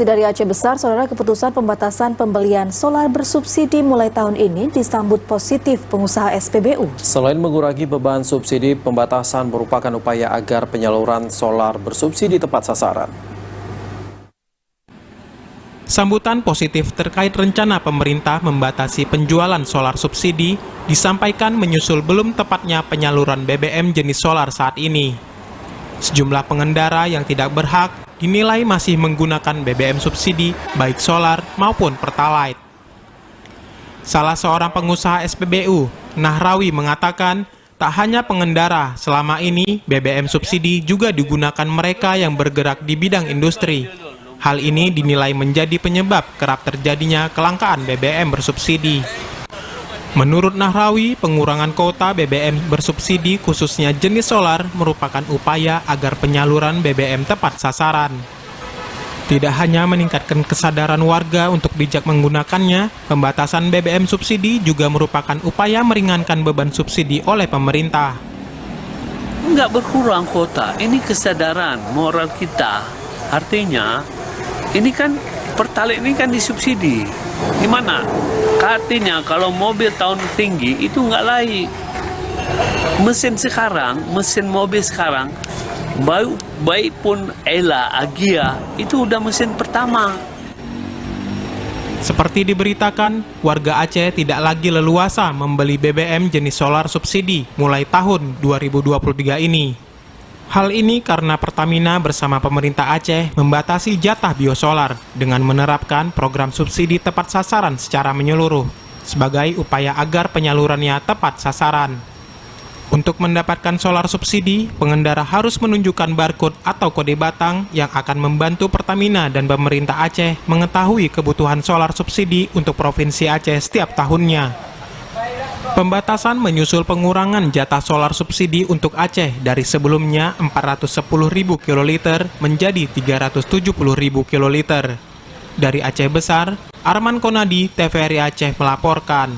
Dari Aceh Besar, saudara, keputusan pembatasan pembelian solar bersubsidi mulai tahun ini disambut positif pengusaha SPBU. Selain mengurangi beban subsidi, pembatasan merupakan upaya agar penyaluran solar bersubsidi tepat sasaran. Sambutan positif terkait rencana pemerintah membatasi penjualan solar subsidi disampaikan menyusul belum tepatnya penyaluran BBM jenis solar saat ini. Sejumlah pengendara yang tidak berhak dinilai masih menggunakan BBM subsidi baik solar maupun pertalite. Salah seorang pengusaha SPBU, Nahrawi, mengatakan tak hanya pengendara, selama ini BBM subsidi juga digunakan mereka yang bergerak di bidang industri. Hal ini dinilai menjadi penyebab kerap terjadinya kelangkaan BBM bersubsidi. Menurut Nahrawi, pengurangan kuota BBM bersubsidi khususnya jenis solar merupakan upaya agar penyaluran BBM tepat sasaran. Tidak hanya meningkatkan kesadaran warga untuk bijak menggunakannya, pembatasan BBM subsidi juga merupakan upaya meringankan beban subsidi oleh pemerintah. Enggak berkurang kuota, ini kesadaran moral kita. Artinya, ini kan pertalite ini kan disubsidi. Gimana? Artinya kalau mobil tahun tinggi itu nggak laik. Mesin mobil sekarang, baik pun Ela, Agia, itu udah mesin pertama. Seperti diberitakan, warga Aceh tidak lagi leluasa membeli BBM jenis solar subsidi mulai tahun 2023 ini. Hal ini karena Pertamina bersama pemerintah Aceh membatasi jatah biosolar dengan menerapkan program subsidi tepat sasaran secara menyeluruh sebagai upaya agar penyalurannya tepat sasaran. Untuk mendapatkan solar subsidi, pengendara harus menunjukkan barcode atau kode batang yang akan membantu Pertamina dan pemerintah Aceh mengetahui kebutuhan solar subsidi untuk Provinsi Aceh setiap tahunnya. Pembatasan menyusul pengurangan jatah solar subsidi untuk Aceh dari sebelumnya 410.000 kiloliter menjadi 370.000 kiloliter. Dari Aceh Besar, Arman Konadi, TVRI Aceh melaporkan.